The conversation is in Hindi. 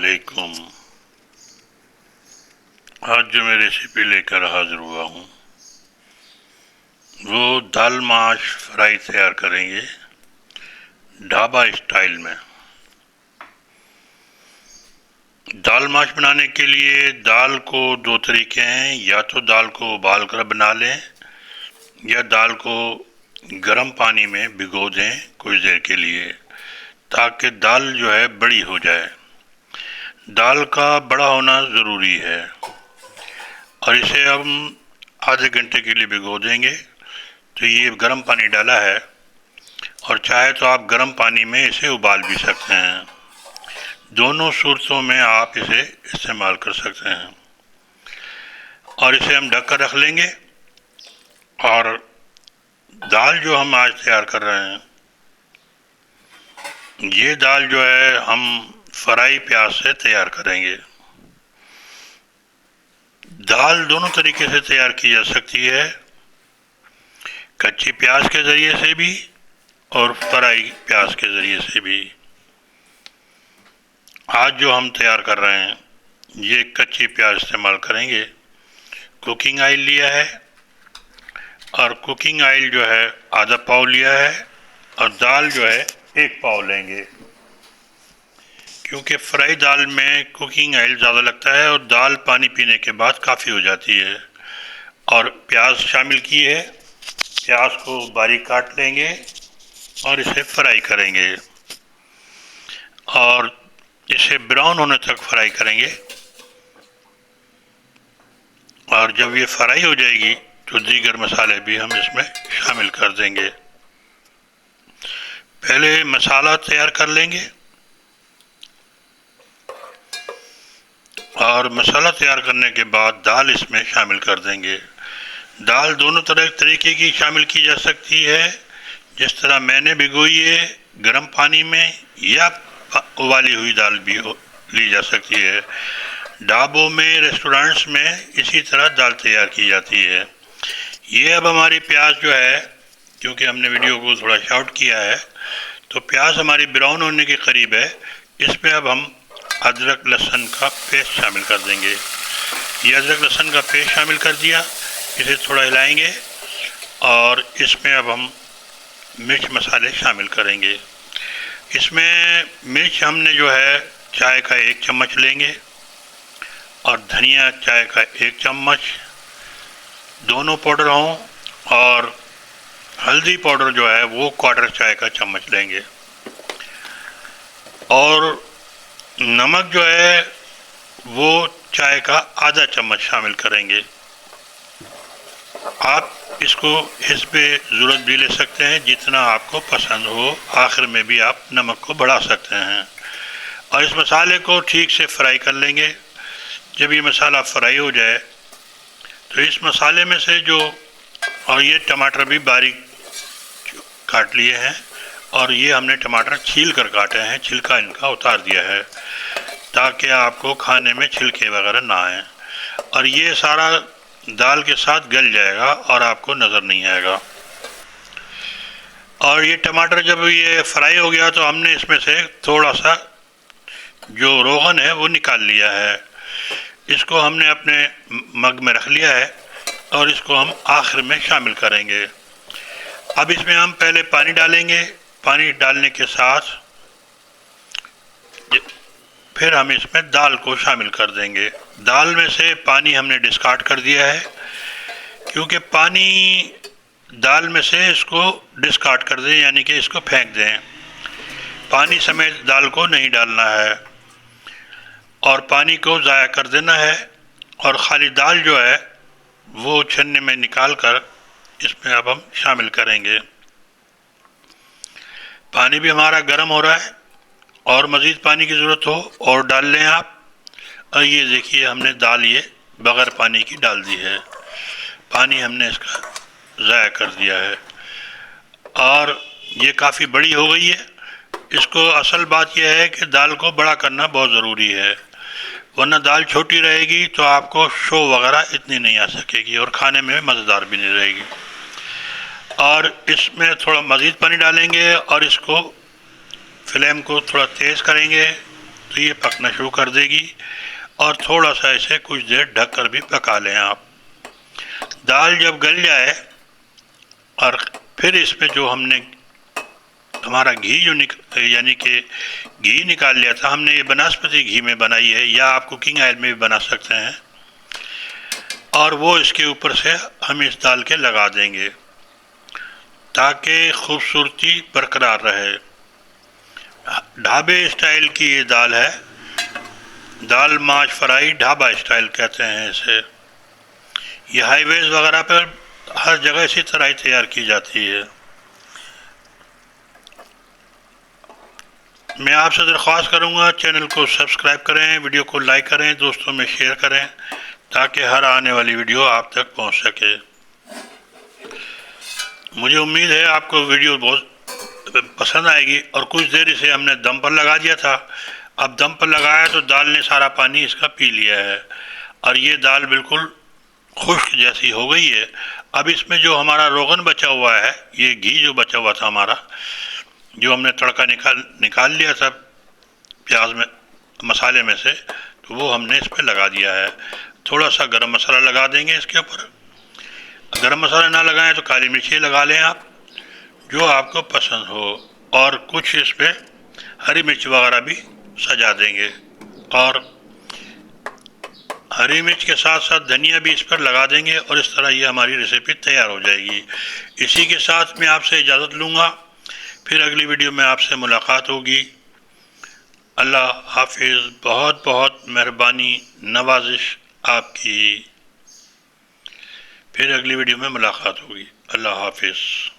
अस्सलामुअलैकुम। आज जो मैं रेसिपी लेकर हाजिर हुआ हूँ वो दाल माश फ्राई तैयार करेंगे ढाबा स्टाइल में। दाल माश बनाने के लिए दाल को दो तरीके हैं, या तो दाल को उबाल कर बना लें या दाल को गर्म पानी में भिगो दें कुछ देर के लिए, ताकि दाल जो है बड़ी हो जाए। दाल का बड़ा होना ज़रूरी है और इसे हम आधे घंटे के लिए भिगो देंगे। तो ये गर्म पानी डाला है और चाहे तो आप गर्म पानी में इसे उबाल भी सकते हैं। दोनों सूरतों में आप इसे इस्तेमाल कर सकते हैं। और इसे हम ढक कर रख लेंगे। और दाल जो हम आज तैयार कर रहे हैं, ये दाल जो है हम फ्राई प्याज से तैयार करेंगे। दाल दोनों तरीके से तैयार की जा सकती है, कच्ची प्याज के ज़रिए से भी और फ्राई प्याज के ज़रिए से भी। आज जो हम तैयार कर रहे हैं ये कच्ची प्याज इस्तेमाल करेंगे। कुकिंग ऑयल लिया है और कुकिंग ऑयल जो है आधा पाव लिया है और दाल जो है 1 पाव लेंगे, क्योंकि फ्राई दाल में कुकिंग ऑयल ज़्यादा लगता है और दाल पानी पीने के बाद काफ़ी हो जाती है। और प्याज शामिल की है, प्याज को बारीक काट लेंगे और इसे फ्राई करेंगे और इसे ब्राउन होने तक फ्राई करेंगे। और जब ये फ्राई हो जाएगी तो दीगर मसाले भी हम इसमें शामिल कर देंगे। पहले मसाला तैयार कर लेंगे और मसाला तैयार करने के बाद दाल इसमें शामिल कर देंगे। दाल दोनों तरीके की शामिल की जा सकती है, जिस तरह मैंने भिगोई है गर्म पानी में, या उबाली हुई दाल भी ली जा सकती है। ढाबों में, रेस्टोरेंट्स में इसी तरह दाल तैयार की जाती है। ये अब हमारी प्याज जो है, क्योंकि हमने वीडियो को थोड़ा शॉर्ट किया है तो प्याज हमारी ब्राउन होने के करीब है। इसमें अब हम अदरक लहसुन का पेस्ट शामिल कर देंगे। ये अदरक लहसुन का पेस्ट शामिल कर दिया, इसे थोड़ा हिलाएंगे और इसमें अब हम मिर्च मसाले शामिल करेंगे। इसमें मिर्च हमने जो है चाय का 1 चम्मच लेंगे और धनिया चाय का 1 चम्मच, दोनों पाउडर हों। और हल्दी पाउडर जो है वो 1/4 चाय का चम्मच लेंगे। और नमक जो है वो चाय का आधा चम्मच शामिल करेंगे। आप इसको हिस्से पे ज़रूरत भी ले सकते हैं, जितना आपको पसंद हो। आखिर में भी आप नमक को बढ़ा सकते हैं। और इस मसाले को ठीक से फ्राई कर लेंगे। जब ये मसाला फ्राई हो जाए तो इस मसाले में से जो, और ये टमाटर भी बारीक काट लिए हैं और ये हमने टमाटर छील कर काटे हैं, छिलका इनका उतार दिया है ताकि आपको खाने में छिलके वगैरह ना आए। और ये सारा दाल के साथ गल जाएगा और आपको नज़र नहीं आएगा। और ये टमाटर जब ये फ्राई हो गया तो हमने इसमें से थोड़ा सा जो रोगन है वो निकाल लिया है। इसको हमने अपने मग में रख लिया है और इसको हम आखिर में शामिल करेंगे। अब इसमें हम पहले पानी डालेंगे। पानी डालने के साथ फिर हम इसमें दाल को शामिल कर देंगे। दाल में से पानी हमने डिस्कार्ड कर दिया है, क्योंकि पानी दाल में से इसको डिस्कार्ड कर दें, यानी कि इसको फेंक दें। पानी समेत दाल को नहीं डालना है और पानी को ज़ाया कर देना है। और ख़ाली दाल जो है वो छन्ने में निकाल कर इसमें अब हम शामिल करेंगे। पानी भी हमारा गर्म हो रहा है और मज़ीद पानी की ज़रूरत हो और डाल लें आप। और ये देखिए हमने दाल ये बग़ैर पानी की डाल दी है। पानी हमने इसका ज़ाया कर दिया है और ये काफ़ी बड़ी हो गई है। इसको असल बात यह है कि दाल को बड़ा करना बहुत ज़रूरी है, वरना दाल छोटी रहेगी तो आपको शो वगैरह इतनी नहीं आ सकेगी और खाने में मज़ेदार भी नहीं रहेगी। और इसमें थोड़ा मज़ीद पानी डालेंगे और इसको फ्लेम को थोड़ा तेज़ करेंगे तो ये पकना शुरू कर देगी और थोड़ा सा इसे कुछ देर ढककर भी पका लें आप। दाल जब गल जाए और फिर इसमें जो हमने हमारा घी जो यानी कि घी निकाल लिया था हमने, ये वनस्पति घी में बनाई है या आप कुकिंग ऑयल में भी बना सकते हैं, और वो इसके ऊपर से हम इस दाल के लगा देंगे ताकि खूबसूरती बरकरार रहे। ढाबे स्टाइल की ये दाल है, दाल माश फ्राई ढाबा स्टाइल कहते हैं इसे। ये हाईवेज वगैरह पर हर जगह इसी तरह ही तैयार की जाती है। मैं आपसे दरख्वास्त करूंगा चैनल को सब्सक्राइब करें, वीडियो को लाइक करें, दोस्तों में शेयर करें ताकि हर आने वाली वीडियो आप तक पहुंच सके। मुझे उम्मीद है आपको वीडियो बहुत पसंद आएगी। और कुछ देर इसे हमने दम पर लगा दिया था, अब दम पर लगाया तो दाल ने सारा पानी इसका पी लिया है और ये दाल बिल्कुल खुश्क जैसी हो गई है। अब इसमें जो हमारा रोगन बचा हुआ है, ये घी जो बचा हुआ था हमारा, जो हमने तड़का निकाल लिया था प्याज में मसाले में से, तो वो हमने इस पर लगा दिया है। थोड़ा सा गरम मसाला लगा देंगे इसके ऊपर। गरम मसाला ना लगाएं तो काली मिर्ची लगा लें आप, जो आपको पसंद हो, और कुछ इस पर हरी मिर्च वगैरह भी सजा देंगे और हरी मिर्च के साथ साथ धनिया भी इस पर लगा देंगे और इस तरह ये हमारी रेसिपी तैयार हो जाएगी। इसी के साथ मैं आपसे इजाज़त लूँगा, फिर अगली वीडियो में आपसे मुलाकात होगी। अल्लाह हाफिज़। बहुत बहुत मेहरबानी, नवाजिश आपकी। फिर अगली वीडियो में मुलाकात होगी। अल्लाह हाफिज़।